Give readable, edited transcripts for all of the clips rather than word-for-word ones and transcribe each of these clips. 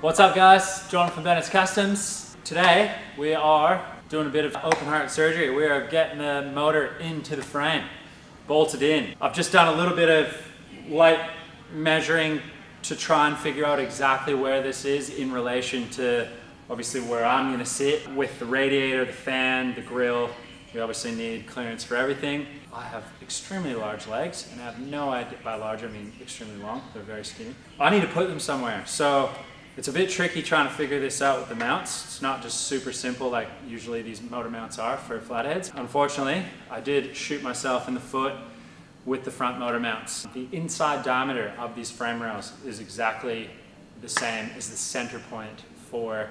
What's up guys, John from Bennett's Customs. Today we are doing a bit of open heart surgery. We are getting the motor into the frame, bolted in. I've just done a little bit of light measuring to try and figure out exactly where this is in relation to obviously where I'm going to sit with the radiator, the fan, the grill. We obviously need clearance for everything. I have extremely large legs, and I have no idea, by large I mean extremely long, they're very skinny. I need to put them somewhere, so it's a bit tricky trying to figure this out with the mounts. It's not just super simple like usually these motor mounts are for flatheads. Unfortunately, I did shoot myself in the foot with the front motor mounts. The inside diameter of these frame rails is exactly the same as the center point for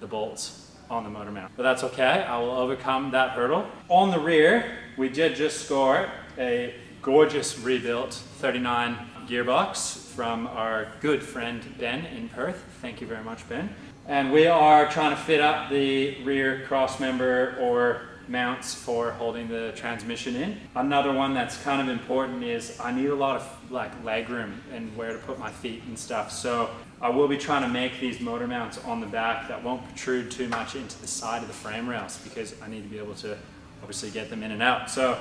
the bolts on the motor mount. But that's okay, I will overcome that hurdle. On the rear, we did just score a gorgeous rebuilt 39 gearbox from our good friend Ben in Perth. Thank you very much, Ben. And we are trying to fit up the rear cross member or mounts for holding the transmission in. Another one that's kind of important is I need a lot of leg room and where to put my feet and stuff. So I will be trying to make these motor mounts on the back that won't protrude too much into the side of the frame rails because I need to be able to obviously get them in and out. So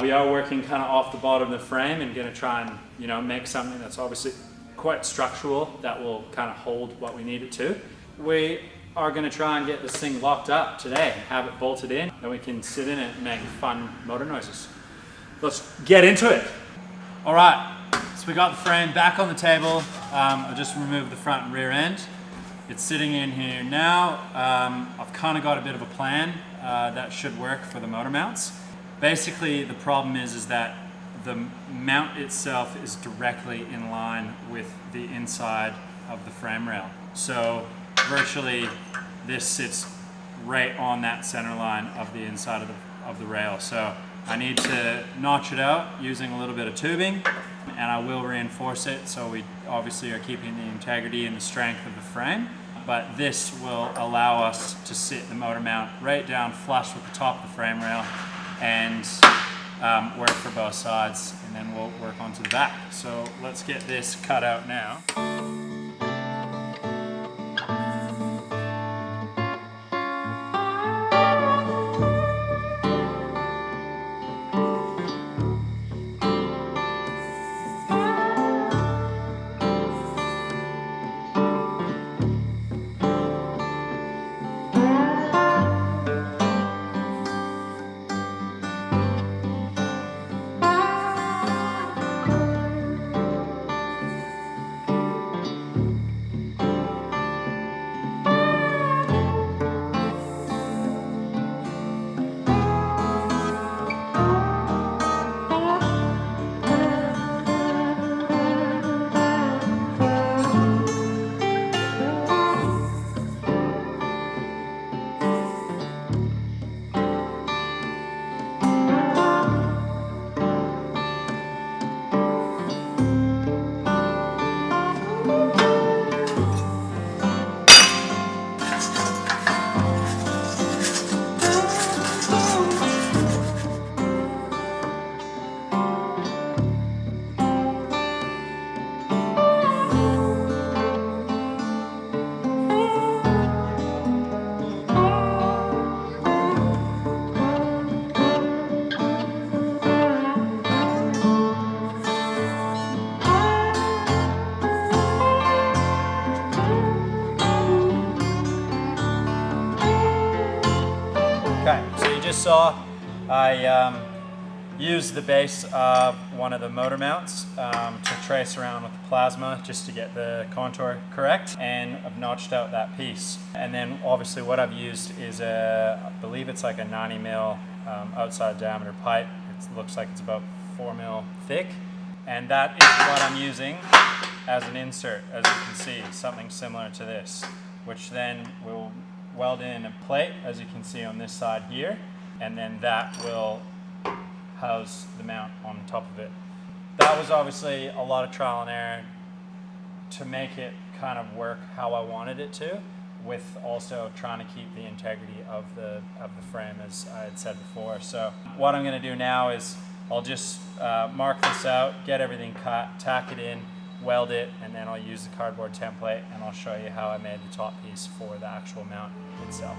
we are working kind of off the bottom of the frame and going to try and make something that's obviously quite structural that will kind of hold what we need it to. We are going to try and get this thing locked up today, have it bolted in, and we can sit in it and make fun motor noises. Let's get into it. All right, so we got the frame back on the table. I've just removed the front and rear end. It's sitting in here now. I've kind of got a bit of a plan that should work for the motor mounts. Basically, the problem is that the mount itself is directly in line with the inside of the frame rail. So virtually this sits right on that center line of the inside of the rail. So I need to notch it out using a little bit of tubing, and I will reinforce it so we obviously are keeping the integrity and the strength of the frame. But this will allow us to sit the motor mount right down flush with the top of the frame rail and work for both sides, and then we'll work onto the back. So let's get this cut out now. Okay, so you just saw I used the base of one of the motor mounts to trace around with the plasma just to get the contour correct, and I've notched out that piece. And then obviously what I've used is I believe it's like a 90 mil outside diameter pipe. It looks like it's about 4 mil thick, and that is what I'm using as an insert, as you can see, something similar to this, which then will weld in a plate, as you can see on this side here, and then that will house the mount on top of it. That was obviously a lot of trial and error to make it kind of work how I wanted it to, with also trying to keep the integrity of the frame, as I had said before. So what I'm going to do now is I'll just mark this out, get everything cut, tack it in, weld it, and then I'll use the cardboard template, and I'll show you how I made the top piece for the actual mount itself.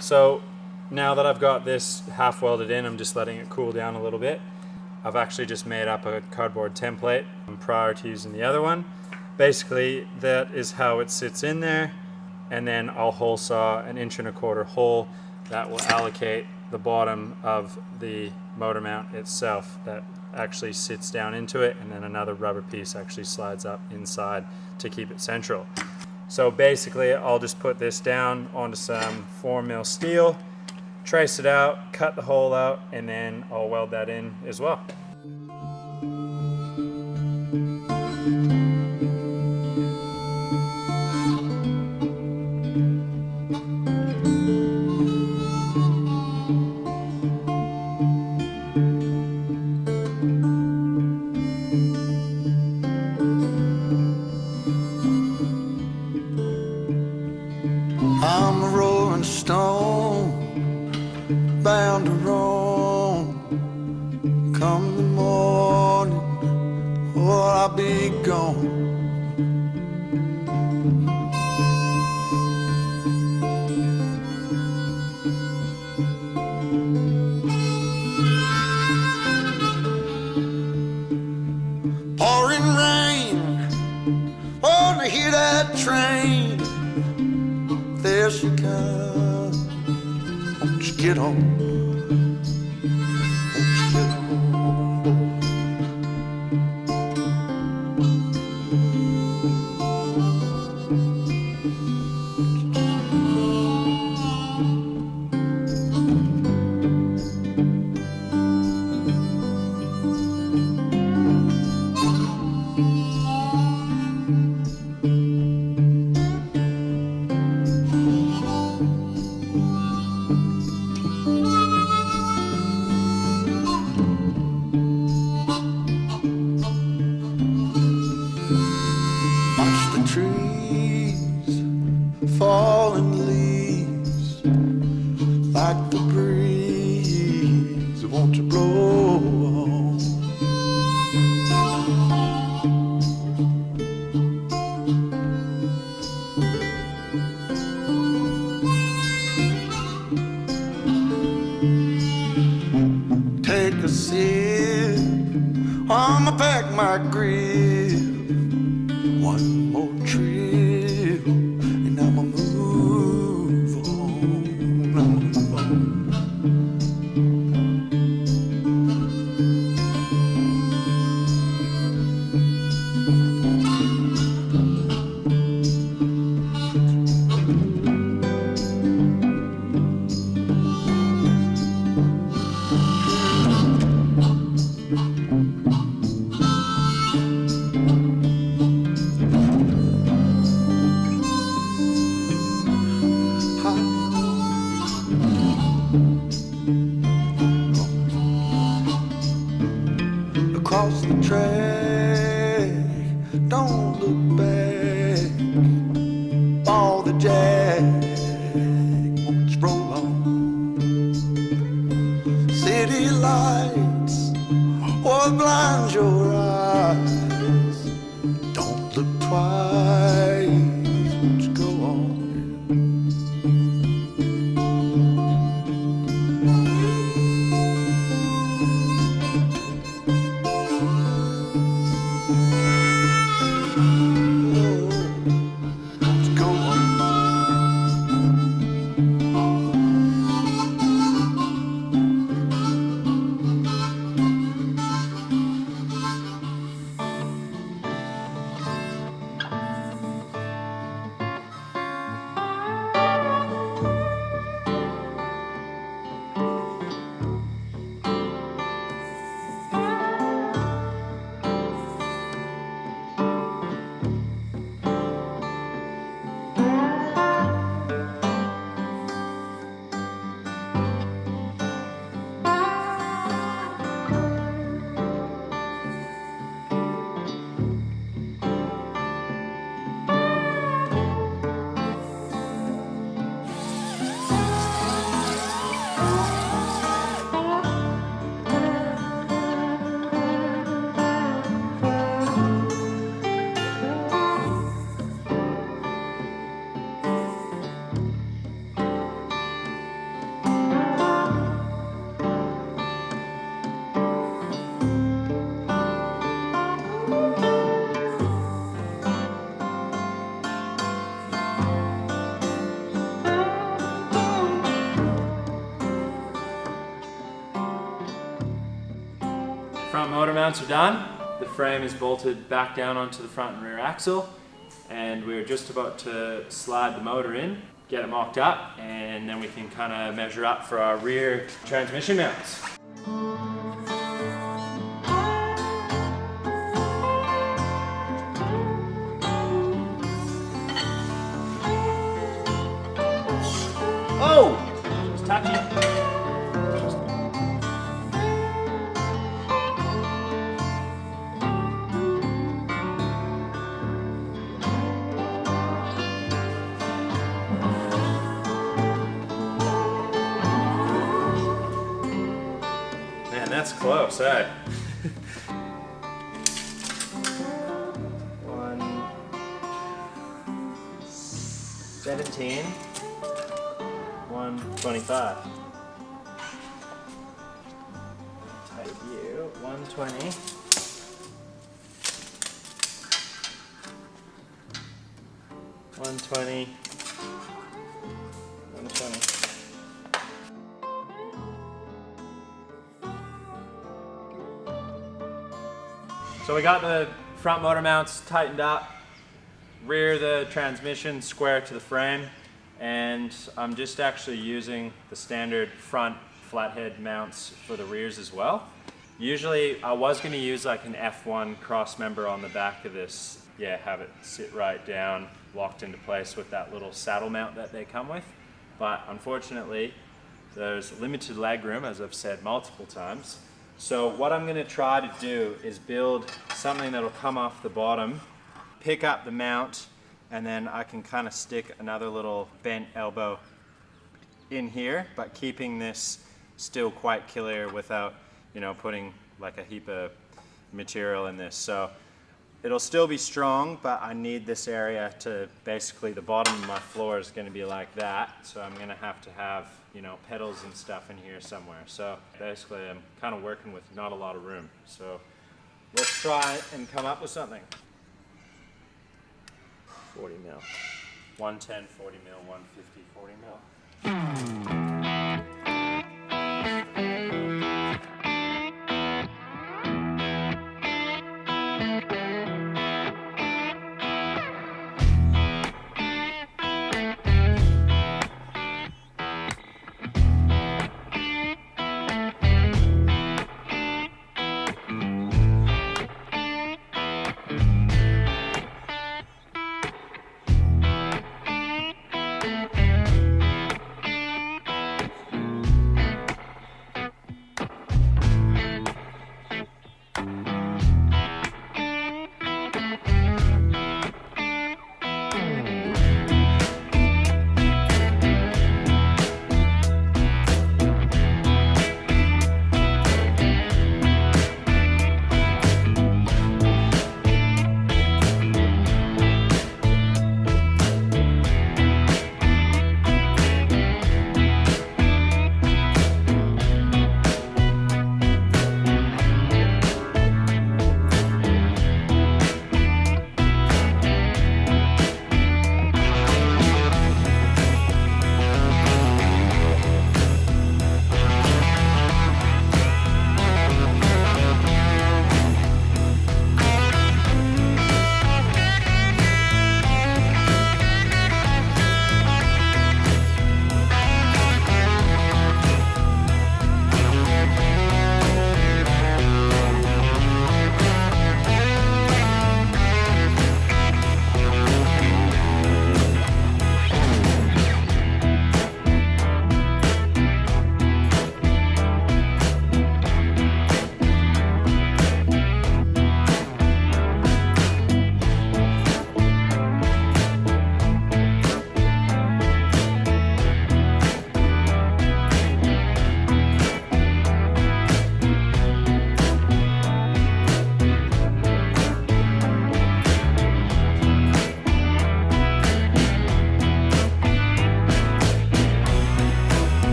So now that I've got this half welded in, I'm just letting it cool down a little bit. I've actually just made up a cardboard template prior to using the other one. Basically, that is how it sits in there, and then I'll hole saw an 1¼ inch hole that will allocate the bottom of the motor mount itself that actually sits down into it, and then another rubber piece actually slides up inside to keep it central. So basically, I'll just put this down onto some 4mm steel, trace it out, cut the hole out, and then I'll weld that in as well. I'm a rolling stone, bound to roam. Come the morning, or I'll be gone. Pouring rain, oh, to hear that train. There she comes, won't you get on? Won't you get on? Watch the trees, falling leaves, like the breeze, won't you blow on? Take a sip, I'ma pack my grip. One more trip, and I'ma move on. I'ma move on. Front motor mounts are done. The frame is bolted back down onto the front and rear axle, and we're just about to slide the motor in, get it mocked up, and then we can kind of measure up for our rear transmission mounts. Oh! Just touch it. Man, that's close, eh? 117, 125. Tight view, 120. 120. 120. So we got the front motor mounts tightened up, rear the transmission square to the frame, and I'm just actually using the standard front flathead mounts for the rears as well. Usually I was going to use like an F1 cross member on the back of this, have it sit right down, locked into place with that little saddle mount that they come with, but unfortunately there's limited leg room, as I've said multiple times. So what I'm going to try to do is build something that'll come off the bottom, pick up the mount, and then I can kind of stick another little bent elbow in here, but keeping this still quite clear without, putting like a heap of material in this. So it'll still be strong, but I need this area to basically, the bottom of my floor is going to be like that. So I'm going to have, pedals and stuff in here somewhere. So basically I'm kind of working with not a lot of room. So let's try and come up with something. 40 mil. 110, 40 mil, 150, 40 mil.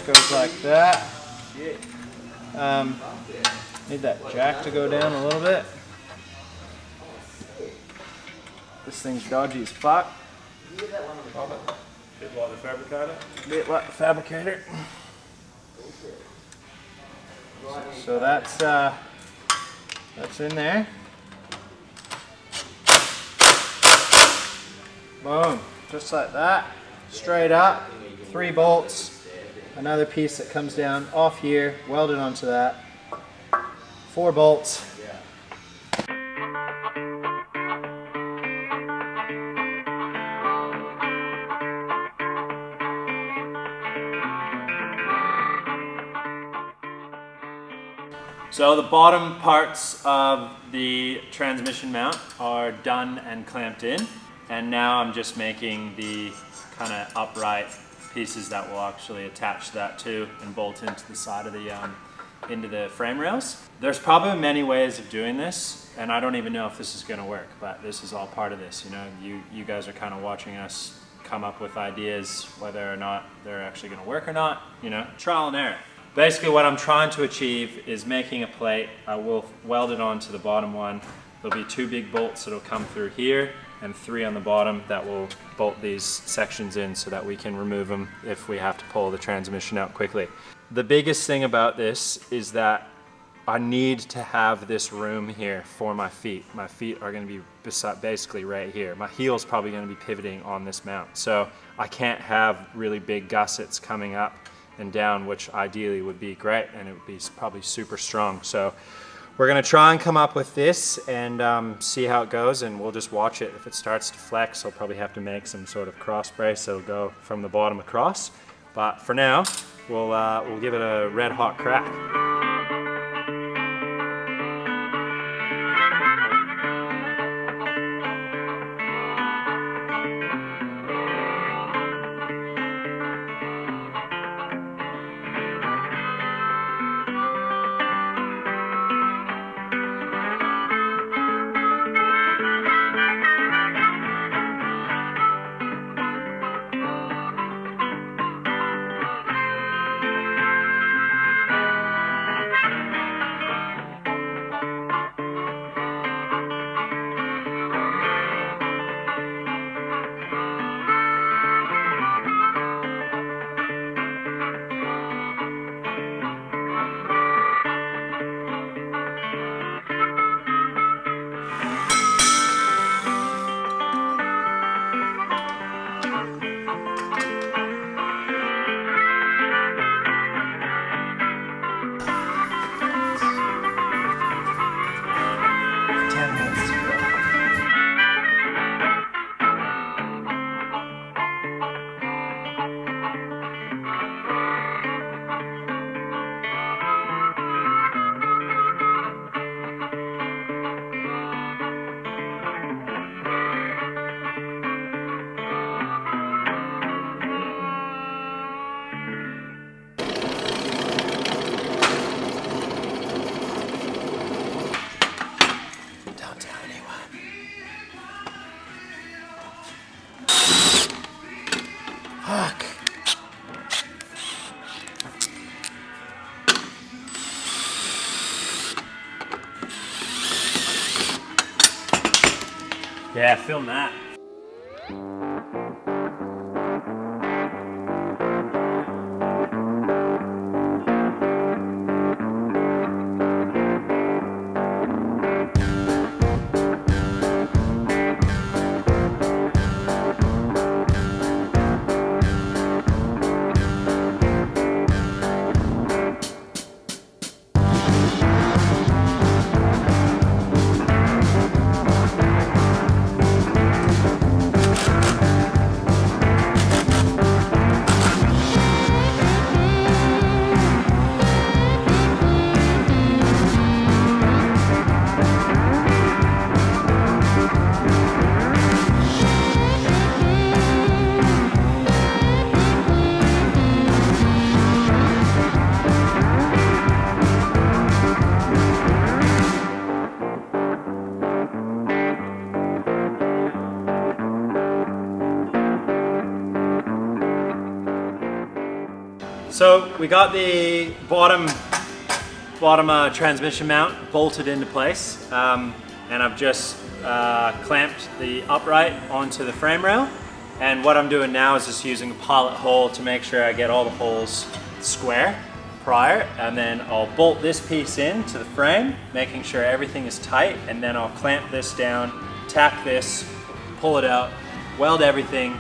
goes like that. Need that jack to go down a little bit. This thing's dodgy as fuck. Bit like the fabricator. Bit like the fabricator. So that's in there. Boom, just like that, straight up, 3 bolts, another piece that comes down off here, welded onto that, 4 bolts. So the bottom parts of the transmission mount are done and clamped in, and now I'm just making the kind of upright pieces that will actually attach that to and bolt into the side of the into the frame rails. There's probably many ways of doing this, and I don't even know if this is going to work, but this is all part of this. You know, you guys are kind of watching us come up with ideas, whether or not they're actually going to work or not. You know, trial and error. Basically what I'm trying to achieve is making a plate. I will weld it onto the bottom one. There'll be 2 big bolts that'll come through here and 3 on the bottom that will bolt these sections in so that we can remove them if we have to pull the transmission out quickly. The biggest thing about this is that I need to have this room here for my feet. My feet are going to be basically right here. My heel's probably going to be pivoting on this mount. So I can't have really big gussets coming up and down, which ideally would be great, and it would be probably super strong. So we're gonna try and come up with this and see how it goes, and we'll just watch it. If it starts to flex, I'll probably have to make some sort of cross brace so it'll go from the bottom across. But for now, we'll give it a red hot crack. Fuck. Yeah, film that. So we got the bottom transmission mount bolted into place, and I've just clamped the upright onto the frame rail. And what I'm doing now is just using a pilot hole to make sure I get all the holes square prior, and then I'll bolt this piece in to the frame, making sure everything is tight, and then I'll clamp this down, tack this, pull it out, weld everything,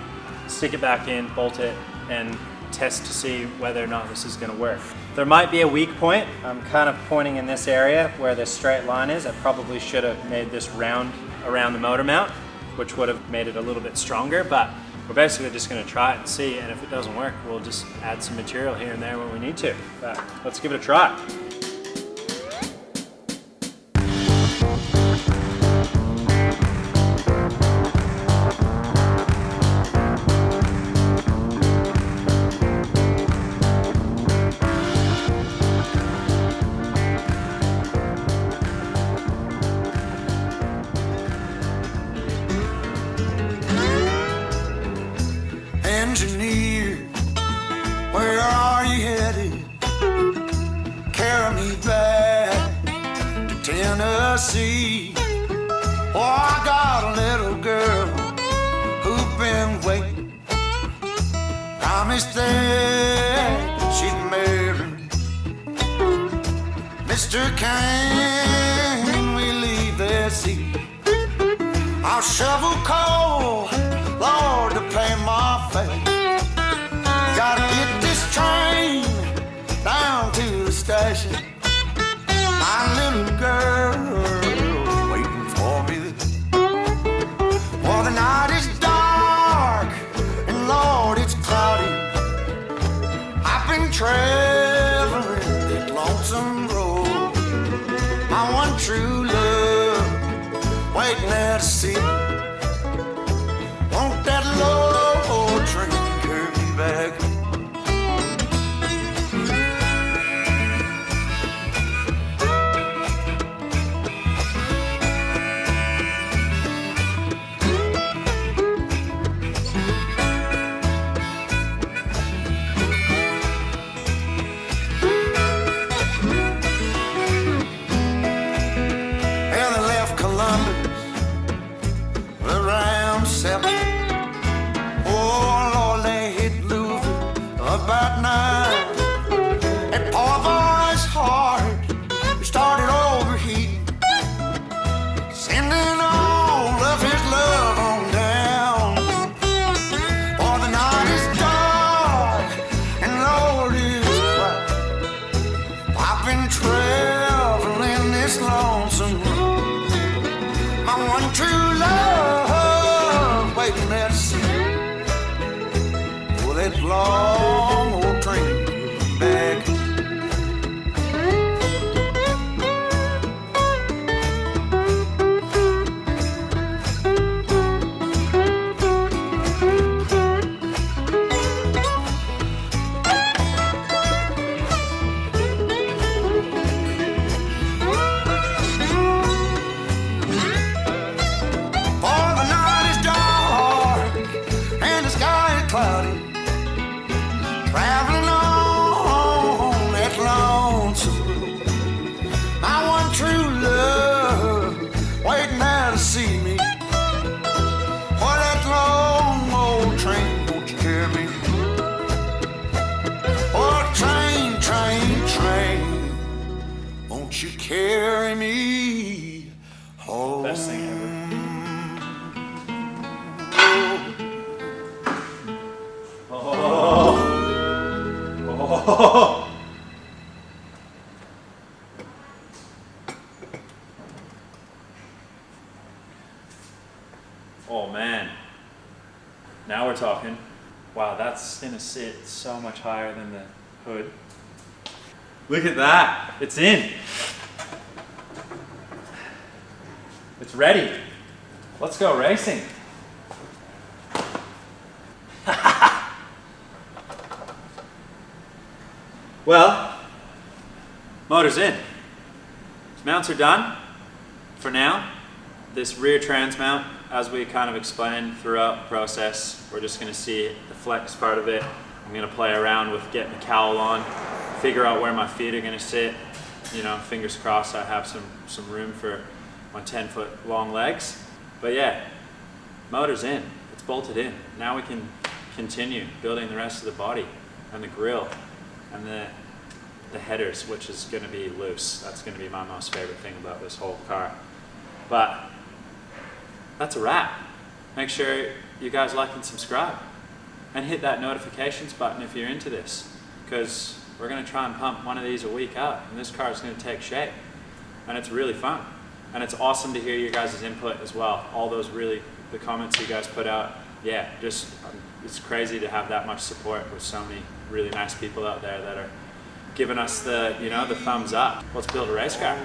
stick it back in, bolt it, and test to see whether or not this is going to work. There might be a weak point. I'm kind of pointing in this area where this straight line is. I probably should have made this round around the motor mount, which would have made it a little bit stronger, but we're basically just going to try it and see, and if it doesn't work, we'll just add some material here and there when we need to. But let's give it a try. Engineer, where are you headed? Carry me back to Tennessee. Oh, I got a little girl who's been waiting. Promised that she'd marry me. Mister, can we leave this seat? I'll shovel coal, Lord, to pay my fare. Gotta get this train down to the station. My little girl waiting for me. Well, the night is dark and Lord, it's cloudy. I've been traveling that lonesome road. My one true love waiting there to see. Won't that low train carry me back? Well, they left Columbus around 7. Oh, Lord, they hit Louisville about 9. That poor boy's heart started overheating, sending all of his love on down. For the night is dark and Lord is quiet. I've been traveling this lonesome road. My one true love waiting there to see. Oh, that long old train back. For the night is dark and the sky is cloudy. Traveling on that lonesome road. My one true love waiting there to see me. For that long old train, won't you carry me? Oh, train, train, train, won't you carry me home? Best thing ever. Oh man, now we're talking. Wow, that's gonna sit so much higher than the hood. Look at that, it's in. It's ready. Let's go racing. Well, motor's in. Mounts are done for now. This rear trans mount, as we kind of explained throughout the process, we're just going to see the flex part of it I'm gonna play around with getting the cowl on, figure out where my feet are gonna sit. You know, fingers crossed I have some room for my 10-foot long legs. But yeah, motor's in, it's bolted in. Now we can continue building the rest of the body and the grille and the headers, which is gonna be loose. That's gonna be my most favorite thing about this whole car. But that's a wrap. Make sure you guys like and subscribe and hit that notifications button if you're into this, because we're gonna try and pump one of these a week out, and this car is gonna take shape. And it's really fun. And it's awesome to hear your guys' input as well. All those the comments you guys put out. Yeah, just, it's crazy to have that much support with so many really nice people out there that are giving us the thumbs up. Let's build a race car.